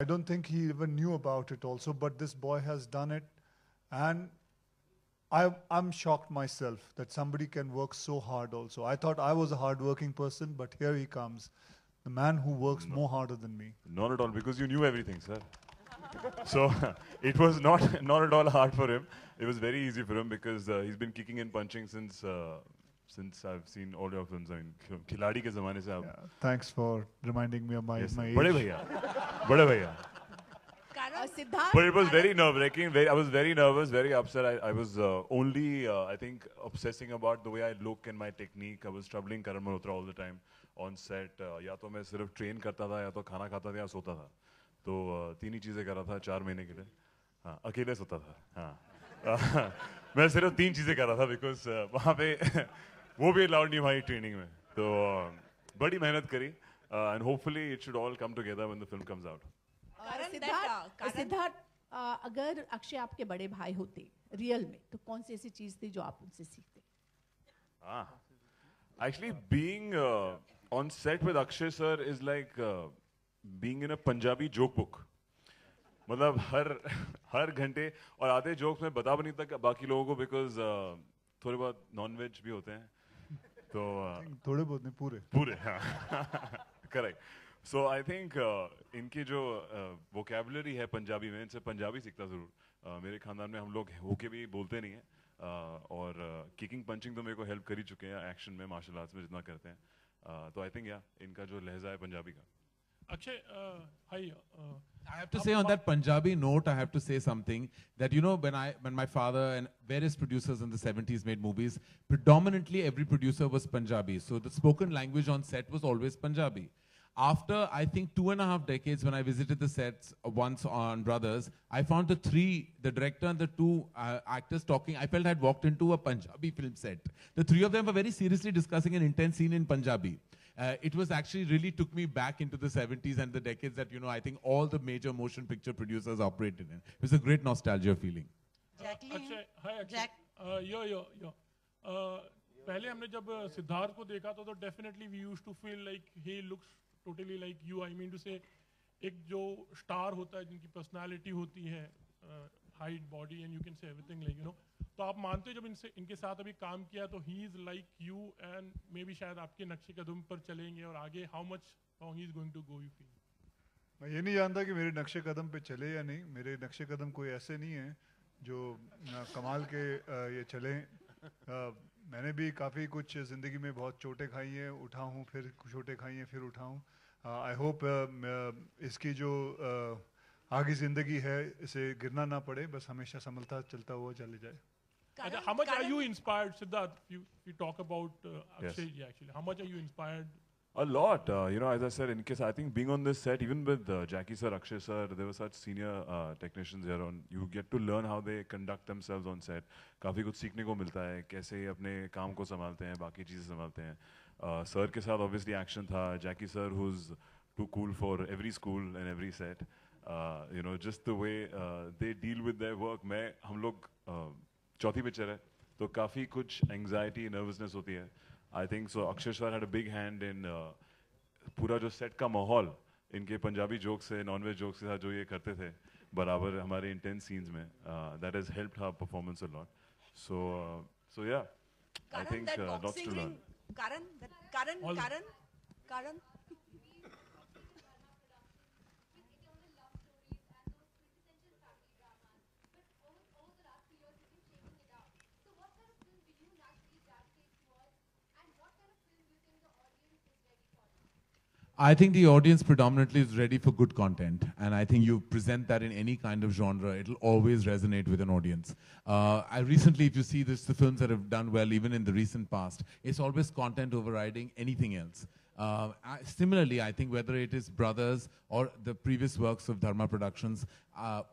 I don't think he even knew about it also, but this boy has done it. And I'm shocked myself that somebody can work so hard also. I thought I was a hard-working person, but here he comes, the man who works more harder than me. Not at all, because you knew everything, sir. So it was not at all hard for him. It was very easy for him because he's been kicking and punching since I've seen all your films. I mean, Khiladi ke zamane se aap. Thanks for reminding me of my Yes, my age. Bade bhaiya. Bade bhaiya. Siddharth, But it was very nerve-wracking. I was very nervous, very upset. I was only, I think, obsessing about the way I look and my technique. I was troubling Karan Malhotra all the time on set. या तो मैं सिर्फ train करता था, या तो खाना खाता था, या सोता था. तो तीन ही चीजें कर रहा था 4 महीने के लिए. हाँ, अकेले सोता था. हाँ. मैं सिर्फ 3 चीजें कर रहा था because वहाँ पे वो भी allowed नहीं हमारी training में. तो बड़ी मेहनत करी. And hopefully it should all come together when the film comes out. Siddharth, अगर अक्षय आपके बड़े भाई होते रियल में तो कौन सी ऐसी चीज थी जो आप उनसे सीखते? Actually, being on set with Akshay sir is like being in a Punjabi joke book. मतलब हर घंटे और आधे जोक्स में बता भी नहीं तक बाकी लोगों को because थोड़े बहुत नॉन वेज भी होते हैं. तो थोड़े बहुत नहीं, पूरे हाँ. Correct. So I think इनकी जो vocabulary है पंजाबी में, इनसे पंजाबी सीखता ज़रूर. मेरे खानदान में हम लोग होके भी बोलते नहीं हैं. और किकिंग पंचिंग तो मेरे को हेल्प कर ही चुके हैं एक्शन में, मार्शल आर्ट्स में जितना करते हैं. तो आई थिंक इनका जो लहजा है पंजाबी का. Akshay, hi. I have to say on that Punjabi note, I have to say something that, you know, when my father and various producers in the 70s made movies, predominantly every producer was Punjabi. So the spoken language on set was always Punjabi. After, I think, 2.5 decades, when I visited the sets once on Brothers, I found the director and the 2 actors talking. I felt I had walked into a Punjabi film set. The 3 of them were very seriously discussing an intense scene in Punjabi. It was actually really took me back into the 70s and the decades that, you know, I think all the major motion picture producers operated in. It was a great nostalgia feeling. Akshay, hi Akshay. Yo. पहले हमने जब सिद्धार्थ को देखा तो definitely we used to feel like he looks totally like you. I mean to say, एक जो star होता है जिनकी पर्सनालिटी होती है, height, body, and you can say everything like you know. तो आप मानते हो जब इनके साथ अभी काम किया तो he is like you and maybe शायद आपके नक्शे कदम पर चलेंगे और आगे how much long he is going to go you feel? मैं ये नहीं जानता कि मेरे नक्शे कदम पे चले या नहीं. मेरे नक्शे कदम कोई ऐसे नहीं है जो कमाल के ये चले. मैंने भी काफ़ी कुछ ज़िंदगी में बहुत चोटें खाई हैं, उठा हूँ, फिर चोटें खाई हैं, फिर उठा हूँ. आई होप इसकी जो आगे ज़िंदगी है इसे गिरना ना पड़े, बस हमेशा संभलता चलता हुआ चले जाए. How much are you inspired, Siddharth? You talk about Akshay, Yes. actually. How much are you inspired? A lot, you know, as I said, in case I think being on this set, even with Jackie sir, Akshay sir, there were such senior technicians here on. You get to learn how they conduct themselves on set. काफी कुछ सीखने को मिलता है, कैसे अपने काम को संभालते हैं, बाकी चीजें संभालते हैं. Sir के साथ obviously action था. Jackie sir, who's too cool for every school and every set. You know, just the way they deal with their work. हम लोग चौथी पिक्चर है, तो काफी कुछ anxiety, nervousness होती है. I think so. Akshay sir had a big hand in पूरा जो set का माहौल इनके पंजाबी jokes से, non-veg jokes के साथ जो ये करते थे बराबर हमारे intense scenes में, that has helped our performance a lot. So yeah, I think lots to learn. Karan. I think the audience predominantly is ready for good content, and I think you present that in any kind of genre, it'll always resonate with an audience. I recently, if you see this, the films that have done well, even in the recent past, it's always content overriding anything else. Similarly, I think whether it is Brothers or the previous works of Dharma Productions,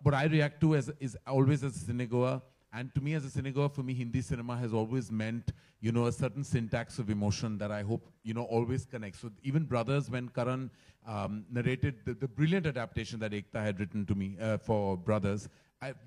what I react to is always as a cinegoer. And to me, as a cinegoer, for me, Hindi cinema has always meant, you know, a certain syntax of emotion that I hope, you know, always connects. So even Brothers, when Karan narrated the brilliant adaptation that Ekta had written to me for Brothers,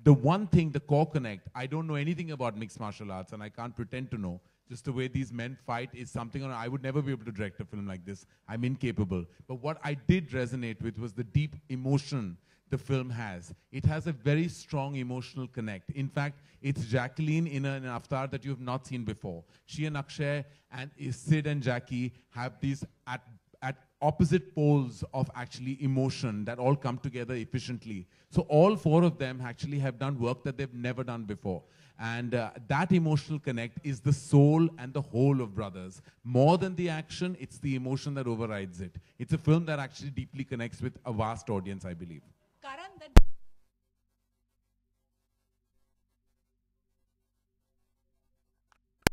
the one thing, the core connect, I don't know anything about mixed martial arts, and I can't pretend to know. Just the way these men fight is something, I would never be able to direct a film like this. I'm incapable. But what I did resonate with was the deep emotion the film has. It has a very strong emotional connect. In fact, it's Jacqueline in an avatar that you have not seen before. She and Akshay and Sid and Jackie have these at opposite poles of actually emotion that all come together efficiently. So all four of them actually have done work that they've never done before. And that emotional connect is the soul and the whole of Brothers. More than the action, it's the emotion that overrides it. It's a film that actually deeply connects with a vast audience, I believe. Karan, that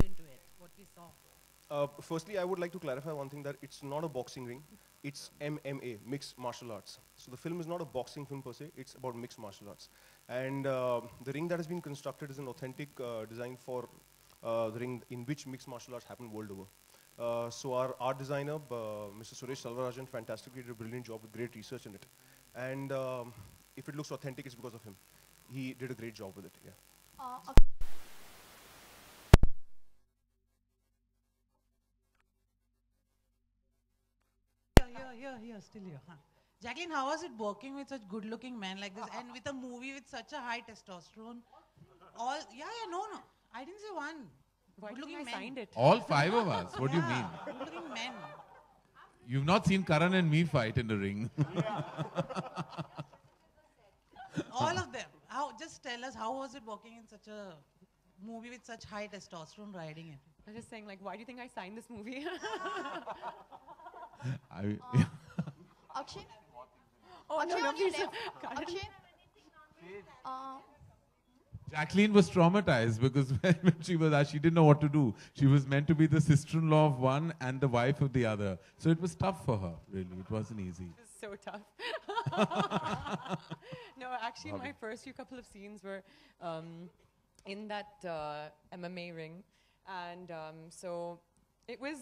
into it, what we saw. Firstly, I would like to clarify one thing, that it's not a boxing ring. It's MMA, mixed martial arts. So the film is not a boxing film per se, it's about mixed martial arts. And the ring that has been constructed is an authentic design for the ring in which mixed martial arts happen world over. So our art designer, Mr. Suresh Salvarajan, fantastically did a brilliant job with great research in it. And if it looks authentic, it's because of him. He did a great job with it, yeah. Here, still here. Huh. Jacqueline, how was it working with such good-looking men like this, and with a movie with such a high testosterone? No. I didn't say one. Good-looking men. Signed it. All five of us. What do you mean? Good-looking men. You've not seen Karan and me fight in the ring. All of them. Just tell us, how was it working in such a movie with such high testosterone riding it? I'm just saying, like, why do you think I signed this movie? Akshay? Oh, Akshay, no, please. Akshay? Jacqueline was traumatized because when she was asked, she didn't know what to do. She was meant to be the sister-in-law of one and the wife of the other. So it was tough for her, really. It wasn't easy. It was so tough. No, actually, my first few couple of scenes were in that MMA ring. And so it was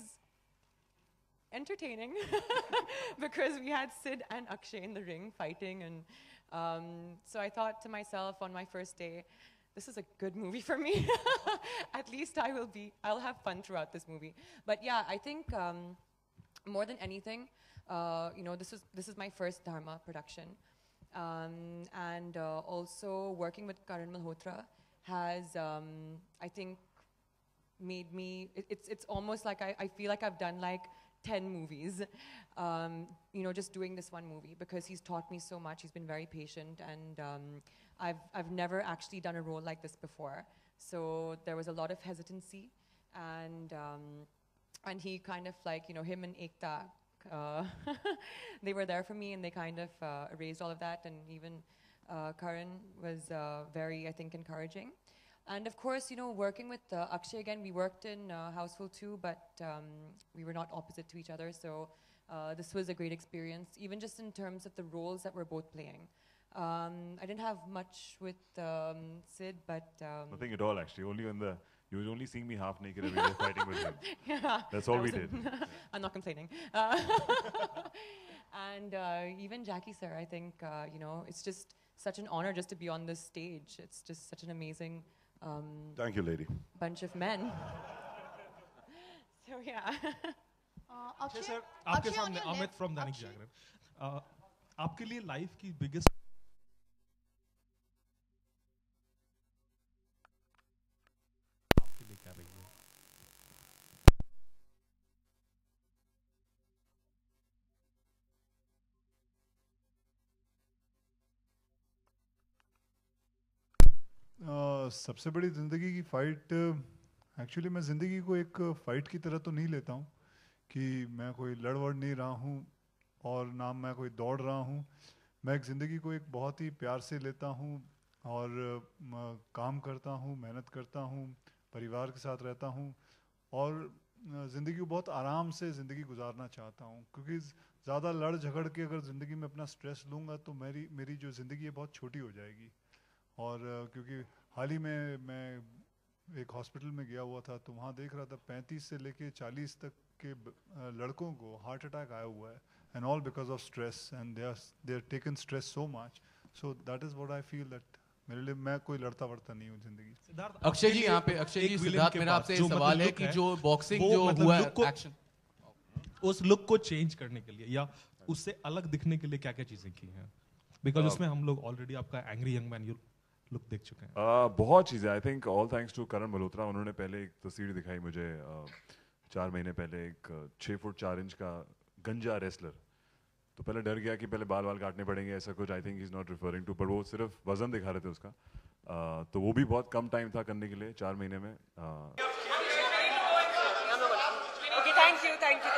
entertaining because we had Sid and Akshay in the ring fighting. And so I thought to myself on my first day, this is a good movie for me. At least I'll have fun throughout this movie. But yeah, I think more than anything, this is my first Dharma production. And also working with Karan Malhotra has, I think, made me, it's almost like I feel like I've done like 10 movies, just doing this one movie, because he's taught me so much. He's been very patient, and I've never actually done a role like this before. So there was a lot of hesitancy, and he kind of like, him and Ekta, they were there for me, and they kind of erased all of that, and even Karan was very, I think, encouraging. And of course, working with Akshay again, we worked in Houseful too, but we were not opposite to each other. So this was a great experience, even just in terms of the roles that we're both playing. I didn't have much with Sid, but... Nothing at all, actually. You were only seeing me half naked every day fighting with him. Yeah, that's all we did. I'm not complaining. And even Jackie sir, I think, it's just such an honor just to be on this stage. It's just such an amazing... Thank you, lady. bunch of men. So yeah. Akshay, sir आपके Akshay, on सामने your Amit left, from Dainik Akshay. जागरण आपके लिए life की biggest आपके लिए क्या रही है सबसे बड़ी ज़िंदगी की फ़ाइट, एक्चुअली मैं ज़िंदगी को एक फ़ाइट की तरह तो नहीं लेता हूँ कि मैं कोई लड़ नहीं रहा हूँ और ना मैं कोई दौड़ रहा हूँ. मैं एक ज़िंदगी को एक बहुत ही प्यार से लेता हूँ और काम करता हूँ, मेहनत करता हूँ, परिवार के साथ रहता हूँ और ज़िंदगी को बहुत आराम से ज़िंदगी गुजारना चाहता हूँ. क्योंकि ज़्यादा लड़ झगड़ के अगर ज़िंदगी में अपना स्ट्रेस लूँगा तो मेरी जो ज़िंदगी है बहुत छोटी हो जाएगी. और क्योंकि हाल ही में मैं एक हॉस्पिटल में गया हुआ था तो वहाँ देख रहा था 35 से लेके 40 तक के लड़कों को हार्ट अटैक आया हुआ है, and all because of stress, and they are taken stress so much. So that is what I feel that मेरे लिए मैं कोई लड़ता वड़ता नहीं हूँ जिंदगी. अक्षय जी, यहाँ पे अक्षय जी, सिद्धार्थ, मेरा आपसे सवाल है कि जो बॉक्सिंग जो हुआ एक्शन, उस लुक को चेंज करने के लिए या उससे अलग दिखने के लिए क्या क्या चीजें की हैं? बिकॉज उसमें हम लोग ऑलरेडी आपका एंग्री यंग मैन लुक देख चुके हैं. बहुत चीज़ें. I think all thanks to Karan Malhotra. उन्होंने पहले एक तस्वीर दिखाई मुझे 4 महीने पहले, एक 6 फुट 4 इंच का गंजा रेसलर. तो पहले डर गया कि पहले बाल काटने पड़ेंगे, ऐसा कुछ. I think is not referring to, पर वो सिर्फ वजन दिखा रहे थे उसका. तो वो भी बहुत कम टाइम था करने के लिए, 4 महीने में. Okay, thank you.